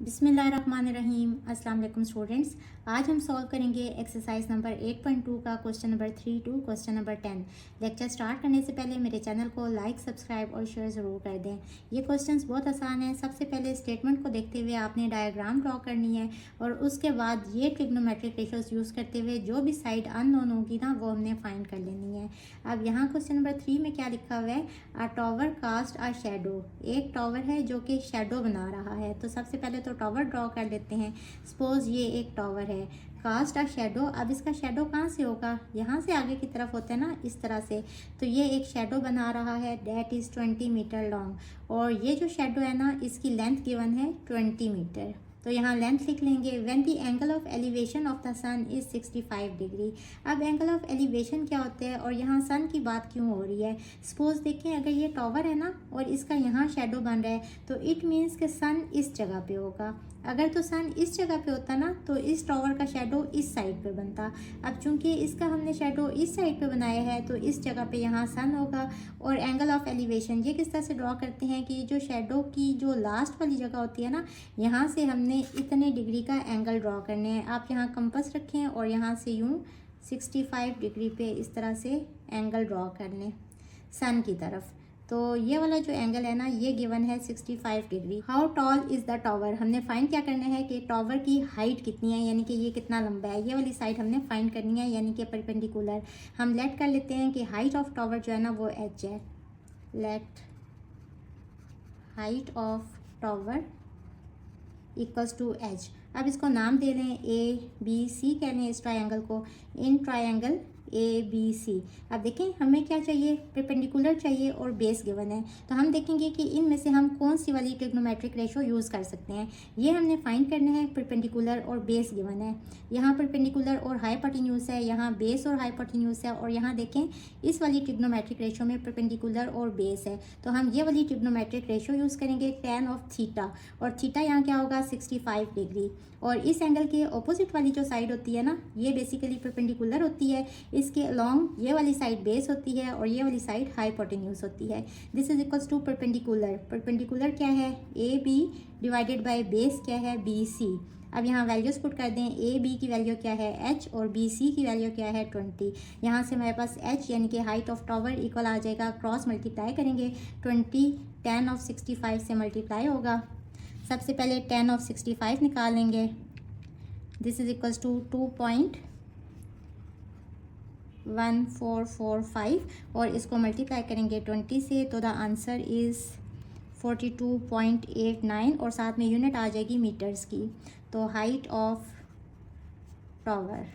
बिस्मिल्लाहिर्रहमानिर्रहीम। अस्सलाम वालेकुम स्टूडेंट्स। आज हम सॉल्व करेंगे एक्सरसाइज नंबर 8.2 का question number 3 to question number 10। Lecture start करने से पहले मेरे चैनल को लाइक, सब्सक्राइब और शेयर ज़रूर कर दें। ये क्वेश्चंस बहुत आसान है। सबसे पहले स्टेटमेंट को देखते हुए आपने डायग्राम ड्रॉ करनी है और उसके बाद ये ट्रिग्नोमेट्रिक रेशोज यूज़ करते हुए जो भी साइड अननोन होगी ना वो हमने फाइंड कर लेनी है। अब यहाँ क्वेश्चन नंबर 3 में क्या लिखा हुआ है, अ टॉवर कास्ट अ शेडो। एक टॉवर है जो कि शेडो बना रहा है। तो सबसे पहले तो टॉवर ड्रॉ कर लेते हैं। सपोज ये एक टॉवर है, कास्ट अ शेडो। अब इसका शेडो कहाँ से होगा, यहाँ से आगे की तरफ होता है ना, इस तरह से। तो ये एक शेडो बना रहा है, दैट इज़ 20 मीटर लॉन्ग। और ये जो शेडो है ना, इसकी लेंथ गिवन है 20 मीटर। तो यहाँ लेंथ लिख लेंगे। When the angle of elevation of the sun is 65 degree. अब एंगल ऑफ एलिवेशन क्या होता है और यहाँ सन की बात क्यों हो रही है। सपोज देखें, अगर ये टॉवर है ना और इसका यहाँ शेडो बन रहा है तो इट मीन्स कि सन इस जगह पे होगा। अगर तो सन इस जगह पे होता ना तो इस टॉवर का शेडो इस साइड पे बनता। अब चूंकि इसका हमने शेडो इस साइड पे बनाया है तो इस जगह पे यहाँ सन होगा। और एंगल ऑफ एलिवेशन ये किस तरह से ड्रॉ करते हैं कि जो शेडो की जो लास्ट वाली जगह होती है ना, यहाँ से हमने इतने डिग्री का एंगल ड्रॉ करने हैं। आप यहाँ कंपास रखें और यहाँ से यूँ 65 डिग्री पे इस तरह से एंगल ड्रॉ कर लें सन की तरफ। तो ये वाला जो एंगल है ना, ये गिवन है 65 degree. How tall is the tower. हमने फाइंड क्या करना है कि टॉवर की हाइट कितनी है, यानी कि ये कितना लंबा है। ये वाली साइड हमने फाइंड करनी है, यानी कि परपेंडिकुलर। हम लेट कर लेते हैं कि हाइट ऑफ टॉवर जो है ना वो h है। Let height of tower equals to h। अब इसको नाम दे लें ABC, कह लें इस ट्रायंगल को, इन ट्रायंगल ABC। अब देखें हमें क्या चाहिए, परपेंडिकुलर चाहिए और बेस गिवन है। तो हम देखेंगे कि इनमें से हम कौन सी वाली ट्रिग्नोमेट्रिक रेशो यूज़ कर सकते हैं। ये हमने फाइंड करने हैं, परपेंडिकुलर और बेस गिवन है। यहाँ परपेंडिकुलर और हाइपोटेन्यूज है, यहाँ बेस और हाइपोटेन्यूज है। और यहाँ देखें इस वाली ट्रिग्नोमेट्रिक रेशो में परपेंडिकुलर और बेस है। तो हम ये वाली ट्रिग्नोमेट्रिक रेशो यूज़ करेंगे tan ऑफ थीटा। और थीटा यहाँ क्या होगा 65 डिग्री। और इस एंगल के ऑपोजिट वाली जो साइड होती है ना, ये बेसिकली परपेंडिकुलर होती है। इसके अलोंग ये वाली साइड बेस होती है और ये वाली साइड हाइपोटेन्यूज होती है। This is equals to perpendicular. Perpendicular क्या है AB डिवाइडेड बाय बेस क्या है BC। अब यहाँ वैल्यूज पुट कर दें। AB की वैल्यू क्या है h और BC की वैल्यू क्या है 20। यहाँ से हमारे पास h यानी कि हाइट ऑफ टॉवर इक्वल आ जाएगा, क्रॉस मल्टीप्लाई करेंगे 20 tan ऑफ 65 से मल्टीप्लाई होगा। सबसे पहले tan ऑफ 65 निकालेंगे। दिस इज इक्वल्स टू 2.1445 और इसको मल्टीप्लाई करेंगे 20 से, तो द आंसर इज़ 42.89 और साथ में यूनिट आ जाएगी मीटर्स की। तो हाइट ऑफ टॉवर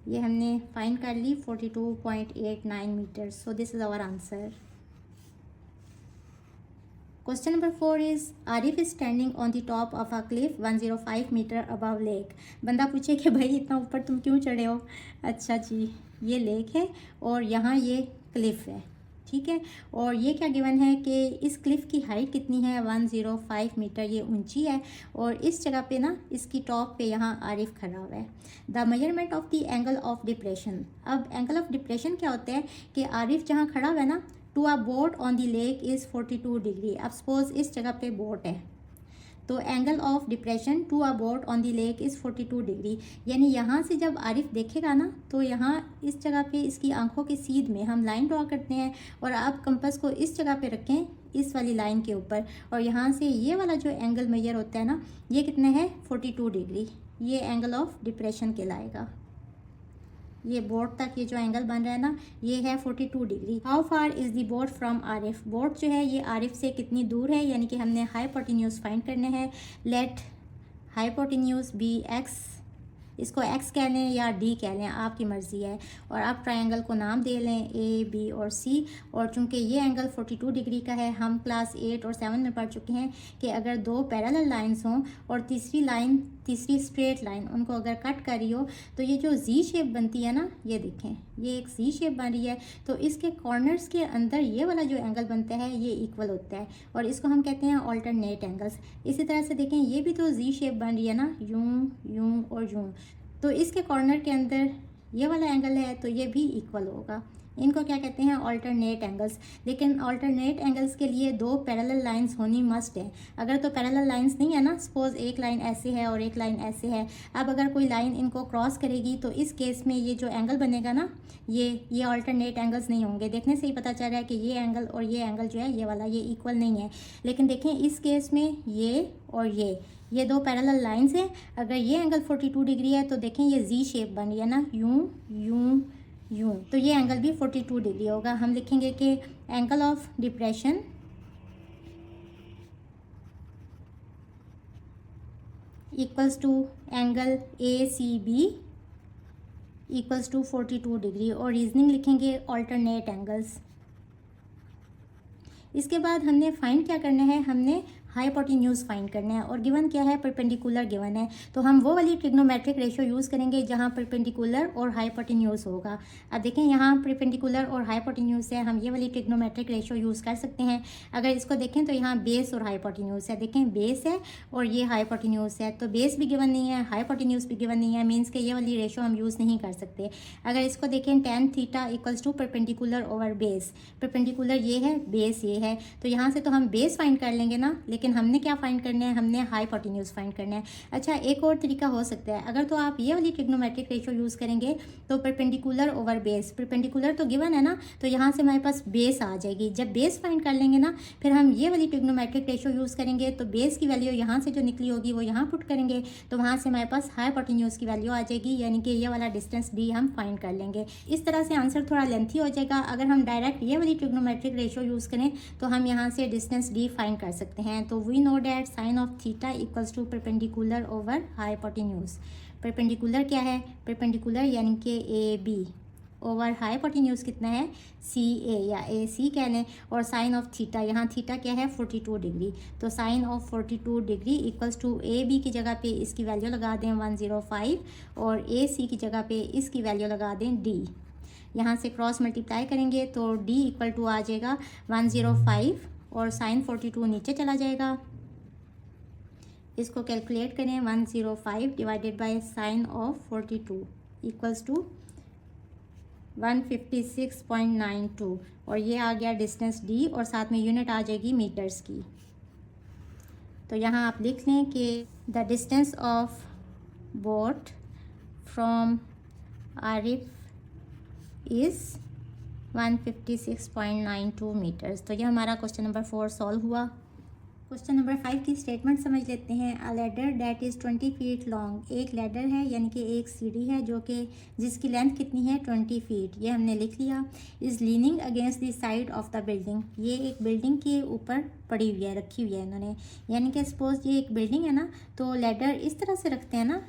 ये हमने फाइंड कर ली 42.89 metres. So this is our answer. Question number 4 is Arif is standing on the top of a cliff 105 metre above lake. बंदा पूछे कि भाई इतना ऊपर तुम क्यों चढ़े हो। अच्छा जी, ये लेक है और यहाँ ये क्लिफ है, ठीक है। और ये क्या गिवन है कि इस क्लिफ की हाइट कितनी है 105 मीटर, ये ऊंची है। और इस जगह पे ना इसकी टॉप पे यहाँ आरिफ खड़ा हुआ है। The measurement of the angle of depression. अब एंगल ऑफ डिप्रेशन क्या होता है कि आरिफ जहाँ खड़ा हुआ है ना, to a boat on the lake is 42 degree. अब सपोज इस जगह पे बोट है तो angle of depression to a boat on the lake is 42 degree. यानी यहाँ से जब आरिफ देखेगा ना तो यहाँ इस जगह पे इसकी आंखों की सीध में हम लाइन ड्रॉ करते हैं और आप कंपास को इस जगह पे रखें इस वाली लाइन के ऊपर। और यहाँ से ये वाला जो एंगल मेजर होता है ना, ये कितने है 42 डिग्री। ये एंगल ऑफ डिप्रेशन कहलाएगा। ये बोट तक ये जो एंगल बन रहा है ना, ये है 42 degree. How far is the boat from Arif. Boat जो है ये आरिफ से कितनी दूर है, यानी कि हमने हाइपोटेन्यूज फाइंड करने हैं। लेट हाइपोटेन्यूज बी x, इसको x कह लें या d कह लें, आपकी मर्ज़ी है। और आप ट्रायंगल को नाम दे लें A, B और C। और चूंकि ये एंगल 42 डिग्री का है, हम क्लास 8 और 7 में पढ़ चुके हैं कि अगर दो पैरेलल लाइंस हों और तीसरी स्ट्रेट लाइन उनको अगर कट कर रही हो तो ये जो Z शेप बनती है ना, ये देखें ये एक Z शेप बन रही है। तो इसके कॉर्नर्स के अंदर ये वाला जो एंगल बनता है ये इक्वल होता है और इसको हम कहते हैं ऑल्टरनेट एंगल्स। इसी तरह से देखें ये भी तो Z शेप बन रही है ना, यूं यूं और यूं। तो इसके कॉर्नर के अंदर ये वाला एंगल है तो ये भी इक्वल होगा। इनको क्या कहते हैं, ऑल्टरनेट एंगल्स। लेकिन ऑल्टरनेट एंगल्स के लिए दो पैरेलल लाइंस होनी मस्ट है। अगर तो पैरेलल लाइंस नहीं है ना, सपोज एक लाइन ऐसे है और एक लाइन ऐसे है, अब अगर कोई लाइन इनको क्रॉस करेगी तो इस केस में ये जो एंगल बनेगा ना, ये ऑल्टरनेट एंगल्स नहीं होंगे। देखने से ही पता चल रहा है कि ये एंगल और ये एंगल जो है ये वाला, ये इक्वल नहीं है। लेकिन देखें इस केस में ये और ये दो पैरेलल लाइंस हैं। अगर ये एंगल 42 डिग्री है तो देखें ये जी शेप बन रही है ना, यूं यूं यूं, तो ये एंगल भी 42 डिग्री होगा। हम लिखेंगे कि angle of depression equals to angle ACB equals to 42 degree, और रीजनिंग लिखेंगे ऑल्टरनेट एंगल्स। इसके बाद हमने फाइंड क्या करना है, हमने हाइपोटेन्यूज फाइंड करना है, और गिवन क्या है, परपेंडिकुलर गिवन है। तो हम वो वाली ट्रिग्नोमेट्रिक रेशियो यूज़ करेंगे जहाँ परपेंडिकुलर और हाइपोटेन्यूज होगा। अब देखें यहाँ परपेंडिकुलर और हाइपोटेन्यूज है, हम ये वाली ट्रिग्नोमेट्रिक रेशियो यूज़ कर सकते हैं। अगर इसको देखें तो यहाँ बेस और हाइपोटेन्यूज है, देखें बेस है और ये हाइपोटेन्यूज है, तो बेस भी गिवन नहीं है, हाइपोटेन्यूज भी गिवन नहीं है, मीन्स कि ये वाली रेशियो हम यूज़ नहीं कर सकते। अगर इसको देखें tan theta equals to perpendicular over base, perpendicular ये है, बेस ये है, तो यहाँ से तो हम बेस फाइंड कर लेंगे ना, लेकिन हमने क्या फाइंड करना है, हमने हाइपोटेन्यूज फाइंड करना है। अच्छा, एक और तरीका हो सकता है, अगर तो आप ये वाली ट्रिग्नोमेट्रिक रेशियो यूज़ करेंगे तो परपेंडिकुलर ओवर बेस, परपेंडिकुलर तो गिवन है ना, तो यहाँ से हमारे पास बेस आ जाएगी। जब बेस फाइंड कर लेंगे ना, फिर हम ये वाली ट्रिग्नोमेट्रिक रेशियो यूज़ करेंगे, तो बेस की वैल्यू यहाँ से जो निकली होगी वो यहाँ पुट करेंगे, तो वहाँ से हमारे पास हाइपोटेन्यूज की वैल्यू आ जाएगी, यानी कि ये वाला डिस्टेंस D हम फाइंड कर लेंगे। इस तरह से आंसर थोड़ा लेंथी हो जाएगा। अगर हम डायरेक्ट ये वाली ट्रिग्नोमेट्रिक रेशियो यूज़ करें तो हम यहाँ से डिस्टेंस D फाइंड कर सकते हैं। तो we know that sine of theta equals to perpendicular over hypotenuse. Perpendicular क्या है, परपेंडिकुलर यानी कि AB ओवर हाइपोटेन्यूज कितना है, CA या AC कह लें, और साइन ऑफ थीटा, यहाँ थीटा क्या है 42 डिग्री, तो sine of 42 degree equals to AB की जगह पे इसकी वैल्यू लगा दें 105 और AC की जगह पे इसकी वैल्यू लगा दें D। यहाँ से क्रॉस मल्टीप्लाई करेंगे तो D इक्वल टू आ जाएगा 105 और साइन 42 नीचे चला जाएगा। इसको कैलकुलेट करें, 105 divided by sine of 42 equals to 156.92, और ये आ गया डिस्टेंस D, और साथ में यूनिट आ जाएगी मीटर्स की। तो यहाँ आप लिख लें कि the distance of boat from Arif is 156.92 metres. तो ये हमारा क्वेश्चन नंबर 4 सॉल्व हुआ। क्वेश्चन नंबर 5 की स्टेटमेंट समझ लेते हैं। A ladder that is 20 feet long, एक लैडर है यानी कि एक सीढ़ी है जो कि जिसकी लेंथ कितनी है 20 फीट, ये हमने लिख लिया। Is leaning against the side of the building, ये एक बिल्डिंग के ऊपर पड़ी हुई है, रखी हुई है इन्होंने, यानी कि सपोज ये एक बिल्डिंग है ना, तो लैडर इस तरह से रखते हैं ना,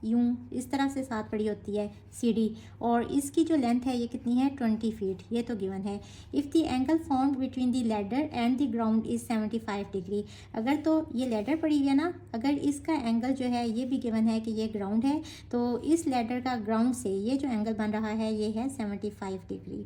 यूं इस तरह से साथ पड़ी होती है सीढ़ी, और इसकी जो लेंथ है ये कितनी है 20 फीट, ये तो गिवन है। If the angle found between the ladder and the ground is 75 degree, अगर तो ये लैडर पड़ी हुई है ना, अगर इसका एंगल जो है ये भी गिवन है कि ये ग्राउंड है, तो इस लैडर का ग्राउंड से ये जो एंगल बन रहा है ये है 75 degree.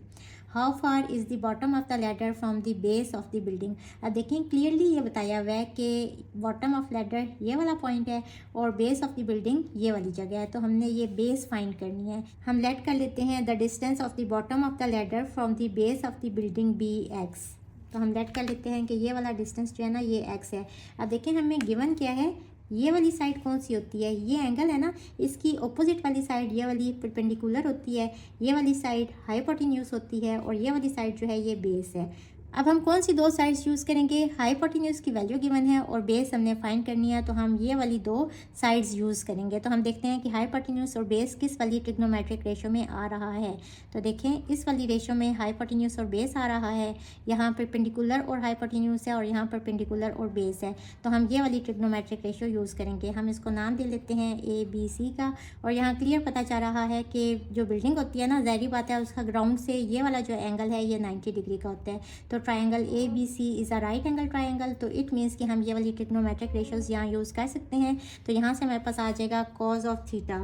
How far is the bottom of the ladder from the base of the building. अब देखें क्लियरली ये बताया हुआ है कि बॉटम ऑफ लैडर ये वाला पॉइंट है और बेस ऑफ द बिल्डिंग ये वाली जगह है, तो हमने ये बेस फाइंड करनी है। हम लेट कर लेते हैं the distance of the bottom of the ladder from the base of the building BX। तो हम लेट कर लेते हैं कि ये वाला डिस्टेंस जो है ना ये X है। अब देखें हमें गिवन क्या है, ये वाली साइड कौन सी होती है, ये एंगल है ना, इसकी ऑपोजिट वाली साइड ये वाली परपेंडिकुलर होती है, ये वाली साइड हाइपोटेन्यूज होती है, और ये वाली साइड जो है ये बेस है। अब हम कौन सी दो साइड्स यूज़ करेंगे, हाइपोटेन्यूज की वैल्यू गिवन है और बेस हमने फाइंड करनी है, तो हम ये वाली दो साइड्स यूज़ करेंगे। तो हम देखते हैं कि हाइपोटेन्यूज और बेस किस वाली ट्रिग्नोमेट्रिक रेशियो में आ रहा है। तो देखें इस वाली रेशियो में हाइपोटेन्यूज और बेस आ रहा है, यहाँ परपेंडिकुलर और हाइपोटेन्यूज है और यहाँ परपेंडिकुलर और बेस है, तो हम ये वाली ट्रिग्नोमेट्रिक रेशियो यूज़ करेंगे। हम इसको नाम दे लेते हैं ABC का, और यहाँ क्लियर पता चल रहा है कि जो बिल्डिंग होती है ना, ज़ाहिर बात है उसका ग्राउंड से ये वाला जो एंगल है ये 90 डिग्री का होता है। तो triangle ABC is a right angle triangle, तो इट मीन्स कि हम ये वाली ट्रिग्नोमेट्रिक रेशियोज यहाँ यूज़ कर सकते हैं। तो यहाँ से हमारे पास आ जाएगा cos of theta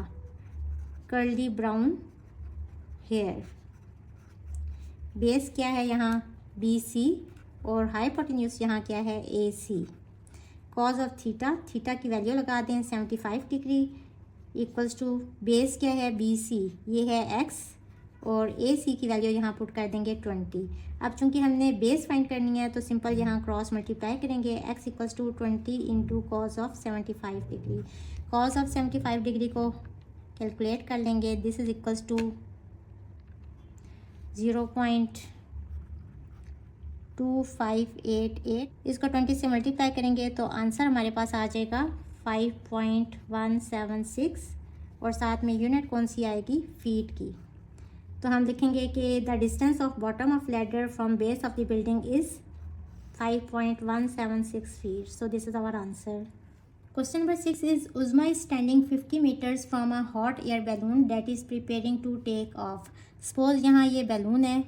curly brown hair, base क्या है यहाँ BC और हाइपोटेन्यूज यहाँ क्या है AC। Cause of theta, theta की वैल्यू लगा दें 75 डिग्री इक्वल्स टू बेस क्या है BC, ये है X और ए सी की वैल्यू यहाँ पुट कर देंगे 20। अब चूंकि हमने बेस फाइंड करनी है तो सिंपल यहाँ क्रॉस मल्टीप्लाई करेंगे, x equals to 20 into cos of 75 degree. Cos of 75 degree को कैलकुलेट कर लेंगे, दिस इज इक्वल्स टू 0.2588। इसको 20 से मल्टीप्लाई करेंगे तो आंसर हमारे पास आ जाएगा 5.176 और साथ में यूनिट कौन सी आएगी, फीट की। तो हम लिखेंगे कि the distance of bottom of ladder from base of the building is 5.176 feet. So this is our answer. Question number 6 is Uzma is standing 50 meters from a hot air balloon that is preparing to take off. Suppose यहाँ ये balloon है,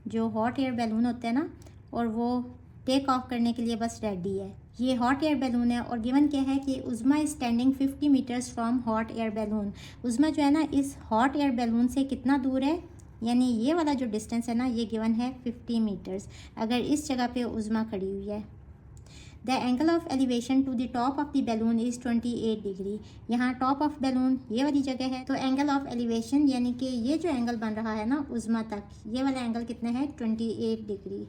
जो hot air balloon होते हैं ना, और वो take off करने के लिए बस रेडी है। ये हॉट एयर बैलून है और गिवन क्या है कि Uzma is standing 50 metres from hot air balloon. Uzma जो है ना इस हॉट एयर बैलून से कितना दूर है, यानी ये वाला जो डिस्टेंस है ना ये गिवन है 50 मीटर्स। अगर इस जगह पे उज़मा खड़ी हुई है, the angle of elevation to the top of the balloon is 28 degree. यहाँ टॉप ऑफ बैलून ये वाली जगह है, तो एंगल ऑफ एलिवेशन यानी कि ये जो एंगल बन रहा है ना उज़मा तक, ये वाला एंगल कितना है, 28 degree.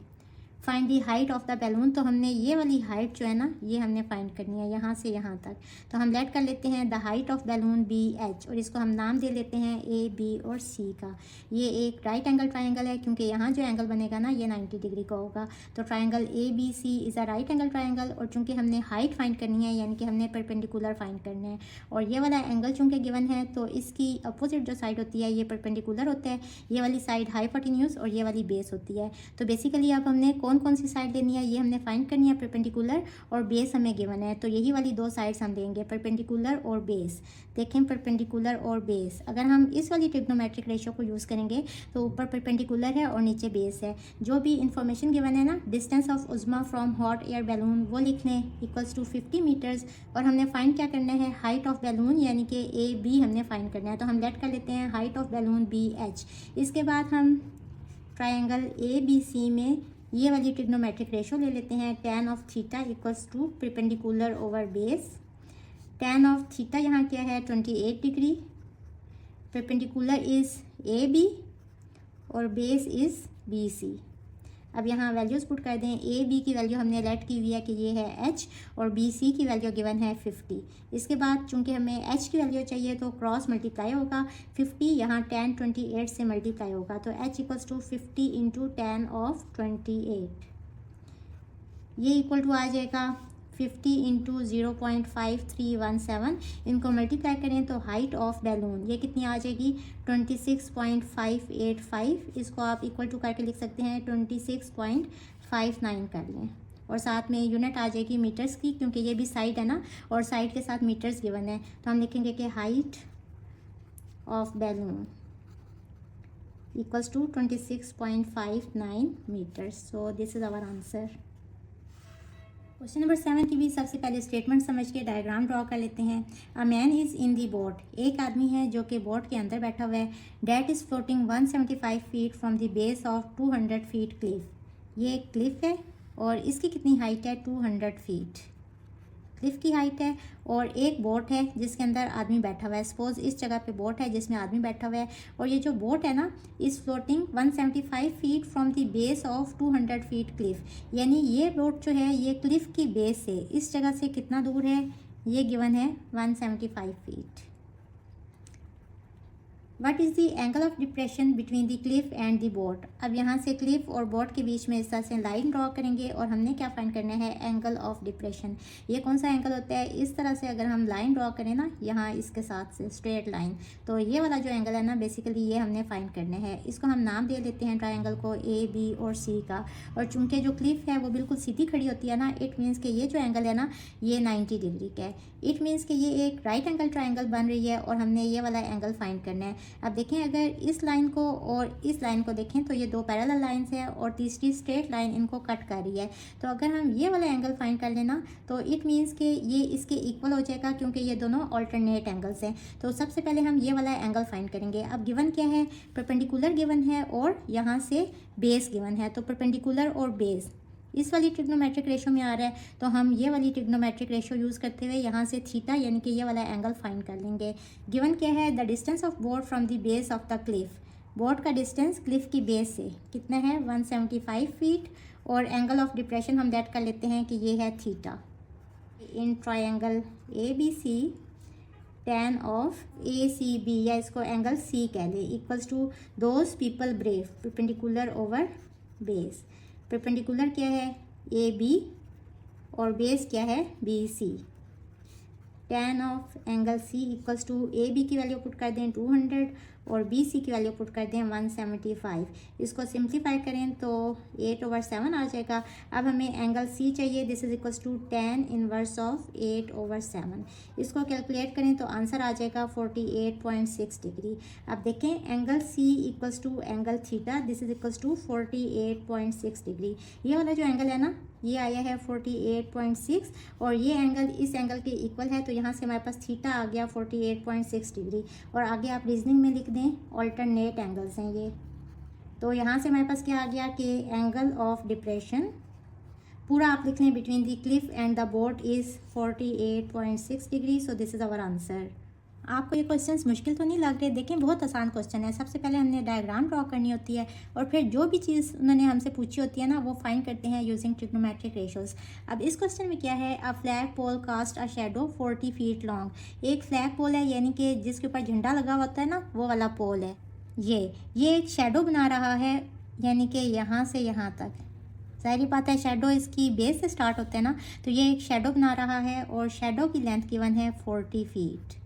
Find the height of the balloon, तो हमने ये वाली हाइट जो है ना ये हमने फाइंड करनी है यहाँ से यहाँ तक। तो हम लेट कर लेते हैं the height of balloon be H, और इसको हम नाम दे लेते हैं ए बी और सी का। ये एक राइट एंगल ट्राइंगल है क्योंकि यहाँ जो एंगल बनेगा ना ये 90 डिग्री का होगा। तो triangle A B C is a right angle triangle, और चूँकि हमने हाइट फाइंड करनी है यानी कि हमने परपेंडिकुलर फाइंड करना है, और ये वाला एंगल चूँकि गिवन है तो इसकी अपोजिट जो साइड होती है ये परपेंडिकुलर होता है, ये वाली साइड हाइपोटेन्यूज और ये वाली बेस होती है। तो बेसिकली अब हमने कौन सी साइड लेनी है ये हमने फाइंड करनी है, परपेंडिकुलर और बेस हमें गिवन है, तो यही वाली दो साइड्स हम लेंगे, परपेंडिकुलर और बेस। देखें परपेंडिकुलर और बेस, अगर हम इस वाली ट्रिग्नोमेट्रिक रेशियो को यूज़ करेंगे तो ऊपर परपेंडिकुलर है और नीचे बेस है। जो भी इंफॉर्मेशन गिवन है ना, distance of उज़मा from hot air balloon वो लिखने इक्वल्स टू 50 मीटर्स, और हमने फाइंड क्या करना है, हाइट ऑफ बैलून यानी कि ए बी हमने फाइंड करना है। तो हम लेट कर लेते हैं height of balloon be H. इसके बाद हम ट्राइंगल ए बी सी में ये वाली ट्रिग्नोमेट्रिक रेशियो ले लेते हैं, tan of theta equals to perpendicular over base. tan of theta यहाँ क्या है, 28 degree. Perpendicular is A B और बेस इज़ बी सी। अब यहाँ वैल्यूज़ पुट कर दें, ए बी की वैल्यू हमने लेट की हुई है कि ये है एच, और बी सी की वैल्यू गिवन है 50। इसके बाद चूंकि हमें एच की वैल्यू चाहिए तो क्रॉस मल्टीप्लाई होगा, 50 यहाँ tan 28 से मल्टीप्लाई होगा, तो H equals to 50 into tan of 28। ये इक्वल टू आ जाएगा 50 इंटू 0.5317। इनको मल्टीप्लाई करें तो हाइट ऑफ बैलून ये कितनी आ जाएगी, 26.585। इसको आप इक्वल टू करके लिख सकते हैं 26.59 कर लें, और साथ में यूनिट आ जाएगी मीटर्स की, क्योंकि ये भी साइड है ना और साइड के साथ मीटर्स गिवन है। तो हम लिखेंगे कि height of balloon equals to 26.59 metres. So this is our answer. Question number 7 की भी सबसे पहले स्टेटमेंट समझ के डायग्राम ड्रॉ कर लेते हैं। A man is in the boat, एक आदमी है जो कि बोट के अंदर बैठा हुआ है। That is floating 175 feet from the base of 200 feet Cliff. ये एक क्लिफ है और इसकी कितनी हाइट है, 200 फीट क्लिफ की हाइट है, और एक बोट है जिसके अंदर आदमी बैठा हुआ है। सपोज इस जगह पे बोट है जिसमें आदमी बैठा हुआ है, और ये जो बोट है ना इस floating 175 feet from the base of 200 feet Cliff, यानी ये बोट जो है ये क्लिफ की बेस से इस जगह से कितना दूर है, ये गिवन है 175 feet. What is the angle of depression between the cliff and the boat. अब यहाँ से क्लिफ और बोट के बीच में इस तरह से लाइन ड्रॉ करेंगे और हमने क्या फाइंड करना है, एंगल ऑफ डिप्रेशन। ये कौन सा एंगल होता है, इस तरह से अगर हम लाइन ड्रॉ करें ना यहाँ इसके साथ से स्ट्रेट लाइन, तो ये वाला जो एंगल है ना बेसिकली ये हमने फाइंड करना है। इसको हम नाम दे लेते हैं ट्राइंगल को ए बी और सी का, और चूंकि जो क्लिफ है वो बिल्कुल सीधी खड़ी होती है ना, इट मीन्स कि ये जो एंगल है ना ये 90 डिग्री का है। इट मीन्स कि ये एक राइट एंगल ट्राइंगल बन रही है और हमने ये वाला एंगल फाइंड करना है। अब देखें अगर इस लाइन को और इस लाइन को देखें तो ये दो पैरेलल लाइंस है और तीसरी स्ट्रेट लाइन इनको कट कर रही है। तो अगर हम ये वाला एंगल फाइंड कर लेना तो इट मीन्स कि ये इसके इक्वल हो जाएगा, क्योंकि ये दोनों ऑल्टरनेट एंगल्स हैं। तो सबसे पहले हम ये वाला एंगल फाइंड करेंगे। अब गिवन क्या है, परपेंडिकुलर गिवन है और यहाँ से बेस गिवन है। तो परपेंडिकुलर और बेस इस वाली ट्रिग्नोमेट्रिक रेशियो में आ रहा है, तो हम ये वाली ट्रिग्नोमेट्रिक रेशियो यूज़ करते हुए यहाँ से थीटा यानी कि ये वाला एंगल फाइंड कर लेंगे। गिवन क्या है, the distance of boat from the base of the cliff. Boat का डिस्टेंस क्लिफ की बेस से कितना है 175 फीट, और एंगल ऑफ डिप्रेशन हम लेट कर लेते हैं कि ये है theta. In triangle A B C tan of A C B, या इसको एंगल सी कह लें, equals to those people brave perpendicular over base. Perpendicular क्या है ए बी और बेस क्या है B C. tan of angle C equals to A B की वैल्यू पुट कर दें 200 और बी सी की वैल्यू पुट कर दें 175। इसको सिंप्लीफाई करें तो 8/7 आ जाएगा। अब हमें एंगल सी चाहिए, this is equals to tan inverse of 8/7। इसको कैलकुलेट करें तो आंसर आ जाएगा 48.6 डिग्री। अब देखें angle C equals to angle theta, this is equals to 48.6 degree. ये वाला जो एंगल है ना ये आया है 48.6 और ये एंगल इस एंगल के इक्वल है, तो यहाँ से हमारे पास थीटा आ गया 48.6 डिग्री। और आगे आप रीजनिंग में लिख दें ऑल्टरनेट एंगल्स हैं ये। तो यहाँ से हमारे पास क्या आ गया कि एंगल ऑफ डिप्रेशन पूरा आप लिख लें between the cliff and the boat is 48.6 degree. So this is our answer. आपको ये क्वेश्चंस मुश्किल तो नहीं लग रहे? देखें बहुत आसान क्वेश्चन है। सबसे पहले हमने डायग्राम ड्रॉ करनी होती है और फिर जो भी चीज़ उन्होंने हमसे पूछी होती है ना वो फाइंड करते हैं यूजिंग ट्रिग्नोमेट्रिक रेशियोज। अब इस क्वेश्चन में क्या है, a flag pole cast a shadow 40 feet long. एक फ्लैग पोल है यानी कि जिसके ऊपर झंडा लगा होता है ना वो वाला पोल है। ये एक शेडो बना रहा है यानी कि यहाँ से यहाँ तक। ज़ाहिर बात है शेडो इसकी बेस से स्टार्ट होता है ना, तो ये एक शेडो बना रहा है और शेडो की लेंथ गिवन है 40 feet.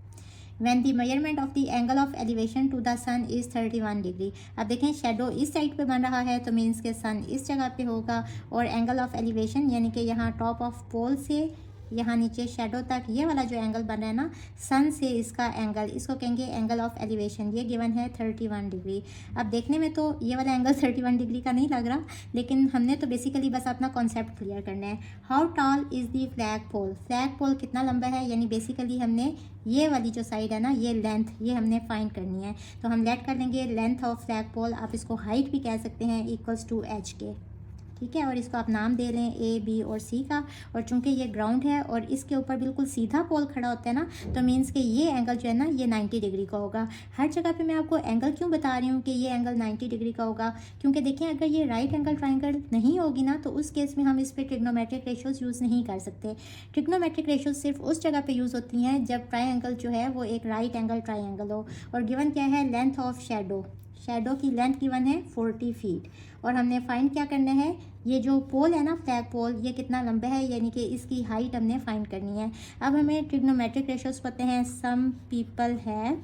When the measurement of the angle of elevation to the sun is 31 degree. अब देखें शेडो इस साइड पे बन रहा है तो मीन्स के सन इस जगह पे होगा, और एंगल ऑफ एलिवेशन यानी कि यहाँ टॉप ऑफ पोल से यहाँ नीचे शेडो तक ये वाला जो एंगल बन रहा है ना सन से इसका एंगल, इसको कहेंगे एंगल ऑफ एलिवेशन। ये गिवन है 31 डिग्री। अब देखने में तो ये वाला एंगल 31 डिग्री का नहीं लग रहा, लेकिन हमने तो बेसिकली बस अपना कॉन्सेप्ट क्लियर करना है। How tall is the flag pole, flag pole कितना लंबा है, यानी बेसिकली हमने ये वाली जो साइड है ना ये लेंथ ये हमने फाइंड करनी है। तो हम लेट कर लेंगे लेंथ ऑफ फ्लैग पोल, आप इसको हाइट भी कह सकते हैं, इक्वल्स टू एच के, ठीक है। और इसको आप नाम दे लें ए बी और सी का। और चूंकि ये ग्राउंड है और इसके ऊपर बिल्कुल सीधा पोल खड़ा होता है ना, तो मीन्स कि ये एंगल जो है ना ये 90 डिग्री का होगा। हर जगह पे मैं आपको एंगल क्यों बता रही हूँ कि ये एंगल 90 डिग्री का होगा, क्योंकि देखिए अगर ये राइट एंगल ट्राइंगल नहीं होगी ना तो उस केस में हम इस पर ट्रिग्नोमेट्रिक रेशियोज यूज़ नहीं कर सकते। ट्रिग्नोमेट्रिक रेशियोज सिर्फ उस जगह पर यूज़ होती हैं जब ट्राइंगल जो है वो एक राइट एंगल ट्राइंगल हो। और गिवन क्या है, लेंथ ऑफ शेडो, शेडो की लेंथ गिवन है 40 फीट। और हमने फाइंड क्या करना है, ये जो पोल है ना फ्लैग पोल ये कितना लंबा है, यानी कि इसकी हाइट हमने फाइंड करनी है। अब हमें ट्रिग्नोमेट्रिक रेशियोज पता हैं, some people have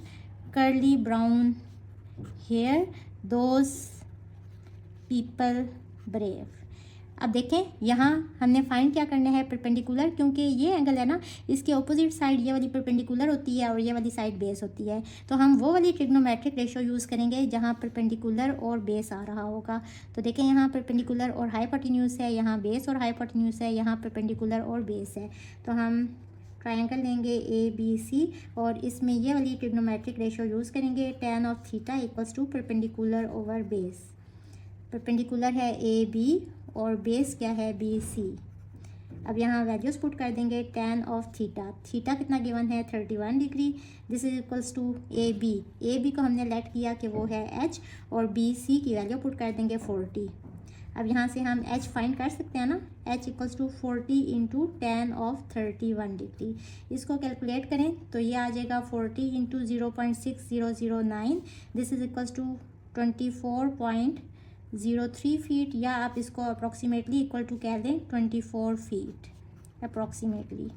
curly brown hair, those people brave. अब देखें यहाँ हमने फाइंड क्या करना है, परपेंडिकुलर, क्योंकि ये एंगल है ना इसके ऑपोजिट साइड ये वाली परपेंडिकुलर होती है और ये वाली साइड बेस होती है। तो हम वो वाली ट्रिग्नोमेट्रिक रेशियो यूज़ करेंगे जहाँ परपेंडिकुलर और बेस आ रहा होगा। तो देखें यहाँ परपेंडिकुलर और हाइपोटेन्यूज है, यहाँ बेस और हाइपोटेन्यूज है, यहाँ परपेंडिकुलर और बेस है। तो हम ट्रायंगल लेंगे ए बी सी और इसमें ये वाली ट्रिग्नोमेट्रिक रेशियो यूज़ करेंगे, tan of theta equals to perpendicular over base. Perpendicular है ए बी और बेस क्या है बी सी। अब यहाँ वैल्यूज पुट कर देंगे, tan ऑफ थीटा, थीटा कितना गिवन है 31 degree, this is equals to A B को हमने लेट किया कि वो है h और बी सी की वैल्यू पुट कर देंगे 40। अब यहाँ से हम h फाइंड कर सकते हैं ना, h equals to 40 into tan of 31 degree. इसको कैलकुलेट करें तो ये आ जाएगा 40 into 0.6009, this is equals to 24.03 feet, या आप इसको अप्रॉक्सीमेटली इक्वल टू कह दें 24 फीट अप्रॉक्सीमेटली।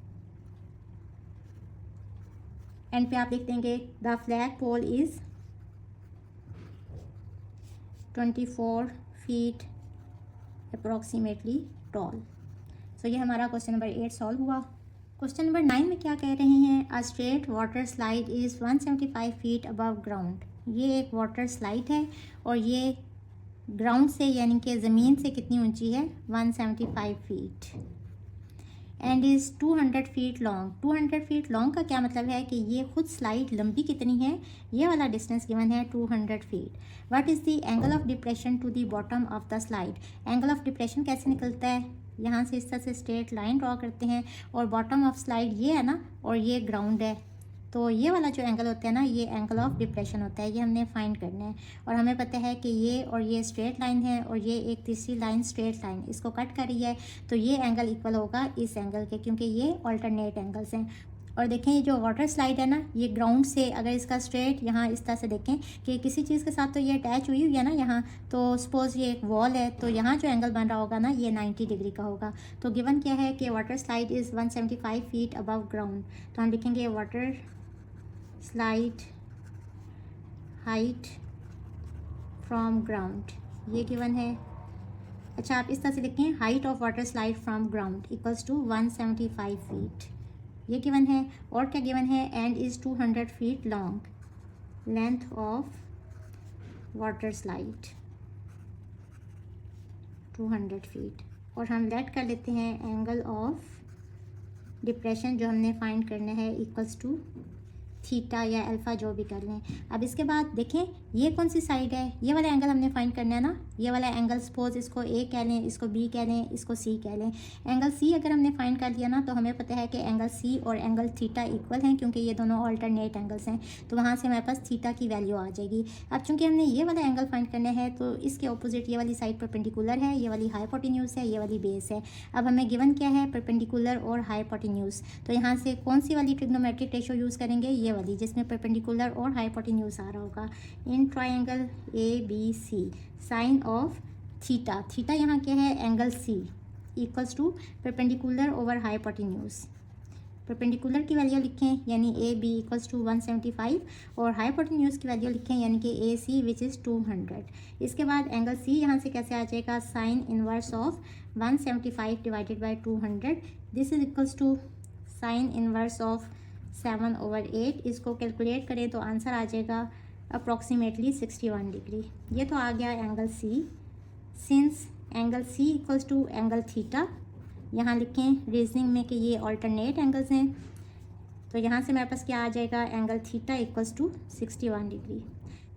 एंड पे आप लिख देंगे the flag pole is 24 feet approximately tall. So ये हमारा क्वेश्चन नंबर 8 सॉल्व हुआ। क्वेश्चन नंबर 9 में क्या कह रहे हैं, a straight water slide is 175 feet above ground. ये एक वाटर स्लाइड है और ये ग्राउंड से यानी कि ज़मीन से कितनी ऊंची है 175 feet, and is 200 feet long. 200 feet long का क्या मतलब है कि ये खुद स्लाइड लंबी कितनी है, ये वाला डिस्टेंस गिवन है 200 feet. What is the angle of depression to the bottom of the slide. Angle of depression कैसे निकलता है, यहाँ से इस तरह से स्ट्रेट लाइन ड्रॉ करते हैं और बॉटम ऑफ स्लाइड ये है ना और ये ग्राउंड है, तो ये वाला जो एंगल होता है ना, ये एंगल ऑफ डिप्रेशन होता है, ये हमने फाइंड करना है। और हमें पता है कि ये और ये स्ट्रेट लाइन है और ये एक तीसरी लाइन स्ट्रेट लाइन इसको कट कर रही है, तो ये एंगल इक्वल होगा इस एंगल के, क्योंकि ये ऑल्टरनेट एंगल्स हैं। और देखें ये जो वाटर स्लाइड है ना, ये ग्राउंड से अगर इसका स्ट्रेट यहाँ इस तरह से देखें कि किसी चीज़ के साथ तो ये अटैच हुई हुई है ना यहाँ, तो सपोज़ ये एक वॉल है, तो यहाँ जो एंगल बन रहा होगा ना, ये 90 डिग्री का होगा। तो गिवन क्या है कि water slide is 175 feet above ground, तो हम लिखेंगे water slide height from ground, ये गिवन है। अच्छा, आप इस तरह से लिखें, height of water slide from ground equals to 175 feet, ये गिवन है। और क्या गिवन है, and is 200 feet long, length of water slide 200 feet. और हम लेट कर लेते हैं एंगल ऑफ डिप्रेशन जो हमने फाइंड करना है इक्वल्स टू थीटा या अल्फ़ा, जो भी कर लें। अब इसके बाद देखें ये कौन सी साइड है, ये वाला एंगल हमने फाइंड करना है ना, ये वाला एंगल सपोज इसको ए कह लें, इसको बी कह लें, इसको सी कह लें। एंगल सी अगर हमने फाइंड कर लिया ना, तो हमें पता है कि एंगल सी और एंगल थीटा इक्वल हैं, क्योंकि ये दोनों ऑल्टरनेट एंगल्स हैं, तो वहाँ से हमारे पास थीटा की वैल्यू आ जाएगी। अब चूँकि हमने ये वाला एंगल फाइंड करना है, तो इसके अपोजिट ये वाली साइड परपेंडिकुलर है, ये वाली हाइपोटेन्यूज है, ये वाली बेस है। अब हमें गिवन क्या है, परपेंडिकुलर और हाइपोटेन्यूज, तो यहाँ से कौन सी वाली ट्रिग्नोमेट्रिक रेशो यूज़ करेंगे, ये वाली जिसमें परपेंडिकुलर और हाइपोटेन्यूज आ रहा होगा। In triangle ABC sine of theta, theta यहाँ क्या है, angle C equals to perpendicular over hypotenuse. Perpendicular की वैल्यू लिखें यानी AB इक्वल्स टू 175 और हाइपोटेन्यूज की वैल्यू लिखें यानी कि AC विच इज़ 200। इसके बाद एंगल C यहाँ से कैसे आ जाएगा, sine inverse of 175 divided by 200, this is equals to sine inverse of 7/8। इसको कैलकुलेट करें तो आंसर आ जाएगा अप्रॉक्सीमेटली 61 डिग्री। ये तो आ गया angle C। Since angle C equals to angle theta, यहाँ लिखें रीजनिंग में कि ये ऑल्टरनेट एंगल्स हैं, तो यहाँ से मेरे पास क्या आ जाएगा, angle theta equals to 61 degree.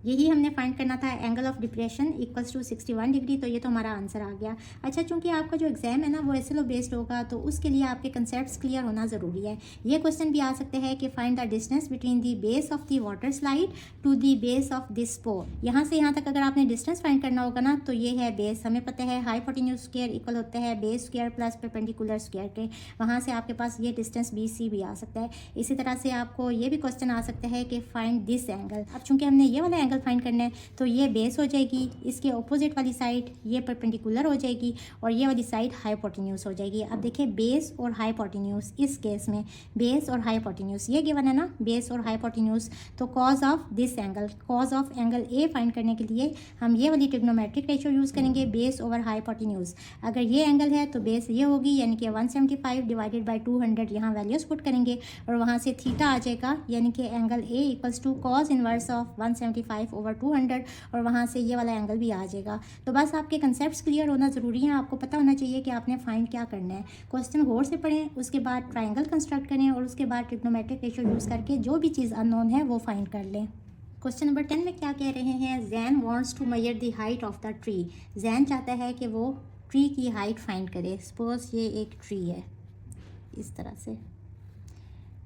यही हमने फाइंड करना था, angle of depression equals to 61 degree, तो ये तो हमारा आंसर आ गया। अच्छा, चूंकि आपका जो एग्जाम है ना वो SLO बेस्ड होगा, तो उसके लिए आपके कंसेप्ट्स क्लियर होना ज़रूरी है। ये क्वेश्चन भी आ सकते हैं कि find the distance between the base of the water slide to the base of this pole. यहाँ से यहाँ तक अगर आपने डिस्टेंस फाइंड करना होगा ना, तो ये है बेस, हमें पता है हाइपोटेन्यूज स्क्वायर इक्वल होता है base square plus perpendicular square के, वहाँ से आपके पास ये डिस्टेंस BC भी आ सकता है। इसी तरह से आपको ये भी क्वेश्चन आ सकता है कि फाइंड दिस एंगल। अब चूंकि हमने ये वाला एंगल फाइंड करना है, तो ये बेस हो जाएगी, इसके ऑपोजिट वाली साइड ये परपेंडिकुलर हो जाएगी और ये वाली साइड हाइपोटेन्यूज हो जाएगी। अब देखिए बेस और हाइपोटेन्यूज, इस केस में बेस और हाइपोटेन्यूज ये गिवन है ना, बेस और हाइपोटेन्यूज, तो cause of this angle, cause of angle A find करने के लिए हम ये वाली ट्रिग्नोमेट्रिक रेशियो यूज़ करेंगे, बेस ओवर हाइपोटेन्यूज। अगर ये एंगल है तो बेस ये होगी यानी कि 175 डिवाइडेड बाई 200, यहाँ वैल्यूज पुट करेंगे और वहाँ से थीटा आ जाएगा, यानी कि angle A equals to cos inverse of 175 over 200 और वहाँ से ये वाला एंगल भी आ जाएगा। तो बस आपके कंसेप्ट्स क्लियर होना ज़रूरी है, आपको पता होना चाहिए कि आपने फाइंड क्या करना है। क्वेश्चन गौर से पढ़ें, उसके बाद ट्रायंगल कंस्ट्रक्ट करें और उसके बाद ट्रिग्नोमेट्रिक रेशियो यूज़ करके जो भी चीज़ अननोन है वो फाइंड कर लें। क्वेश्चन नंबर 10 में क्या कह रहे हैं, Jane wants to measure the height of the tree. Jane चाहता है कि वो ट्री की हाइट फाइंड करे। सपोज ये एक ट्री है इस तरह से,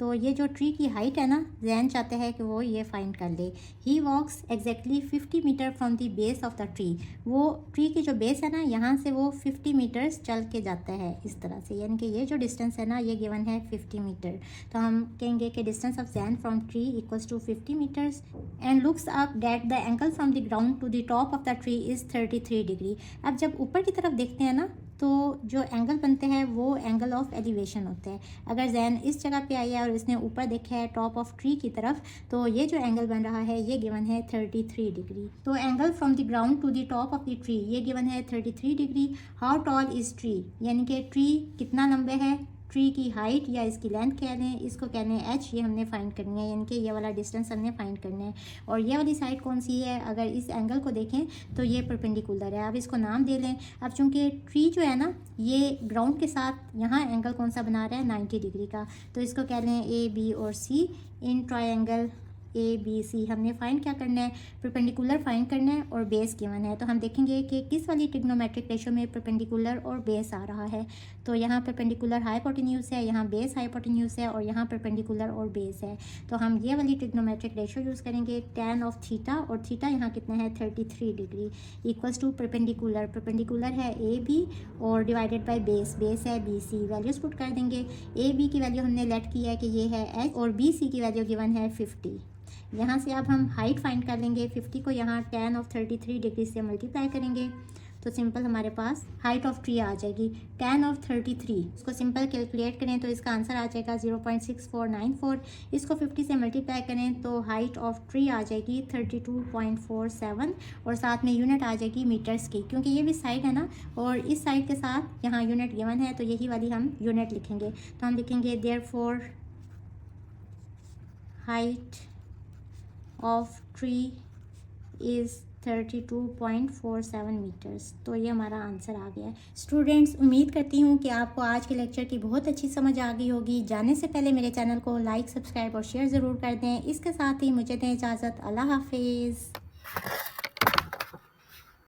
तो ये जो ट्री की हाइट है ना, जैन चाहते हैं कि वो ये फाइंड कर ले। He walks exactly 50 metre from the base of the tree. वो ट्री की जो बेस है ना, यहाँ से वो 50 मीटर्स चल के जाता है इस तरह से, यानी कि ये जो डिस्टेंस है ना ये गिवन है 50 मीटर। तो हम कहेंगे कि distance of Jane from tree equals to 50 metres and looks up that the angle from the ground to the top of the tree is 33 degree. अब जब ऊपर की तरफ देखते हैं ना, तो जो एंगल बनते हैं वो एंगल ऑफ एलिवेशन होते हैं। अगर जैन इस जगह पे आई है और इसने ऊपर देखा है टॉप ऑफ ट्री की तरफ, तो ये जो एंगल बन रहा है ये गिवन है 33 डिग्री। तो angle from the ground to the top of the tree ये गिवन है 33 degree. How tall is tree, यानी कि ट्री कितना लंबे है, ट्री की हाइट या इसकी लेंथ कह लें, इसको कह लें h, ये हमने फाइंड करनी है, यानी कि ये वाला डिस्टेंस हमने फाइंड करना है। और ये वाली साइड कौन सी है, अगर इस एंगल को देखें तो ये परपेंडिकुलर है। अब इसको नाम दे लें। अब चूंकि ट्री जो है ना ये ग्राउंड के साथ यहाँ एंगल कौन सा बना रहा है 90 डिग्री का, तो इसको कह लें A, B और C in triangle A B C. हमने फाइंड क्या करना है, परपेंडिकुलर फाइंड करना है और बेस गिवन है। तो हम देखेंगे कि किस वाली ट्रिग्नोमेट्रिक रेशो में परपेंडिकुलर और बेस आ रहा है। तो यहाँ परपेंडिकुलर हाइपोटेन्यूज है, यहाँ बेस हाइपोटेन्यूज है और यहाँ परपेंडिकुलर और बेस है। तो हम ये वाली ट्रिग्नोमेट्रिक रेशो यूज़ करेंगे, tan ऑफ थीटा, और थीटा यहाँ कितना है 33 degree, equals to perpendicular, perpendicular है ए बी और डिवाइडेड बाय बेस, बेस है बी सी। वैल्यूज पुट कर देंगे। ए बी की वैल्यू हमने लेट की है कि ये है h और बी सी की वैल्यू गिवन है 50। यहाँ से अब हम हाइट फाइंड कर लेंगे। 50 को यहाँ tan ऑफ 33 डिग्री से मल्टीप्लाई करेंगे तो सिंपल हमारे पास हाइट ऑफ ट्री आ जाएगी। tan ऑफ 33 इसको सिंपल कैलकुलेट करें तो इसका आंसर आ जाएगा 0.6494। इसको 50 से मल्टीप्लाई करें तो हाइट ऑफ ट्री आ जाएगी 32.47 और साथ में यूनिट आ जाएगी मीटर्स की, क्योंकि ये भी साइड है ना और इस साइड के साथ यहाँ यूनिट गिवन है तो यही वाली हम यूनिट लिखेंगे। तो हम लिखेंगे therefore height of tree is 32.47 metres. तो ये हमारा आंसर आ गया है। स्टूडेंट्स, उम्मीद करती हूँ कि आपको आज के लेक्चर की बहुत अच्छी समझ आ गई होगी। जाने से पहले मेरे चैनल को लाइक, सब्सक्राइब और शेयर ज़रूर कर दें। इसके साथ ही मुझे दें इजाज़त। अल्लाह हाफिज़।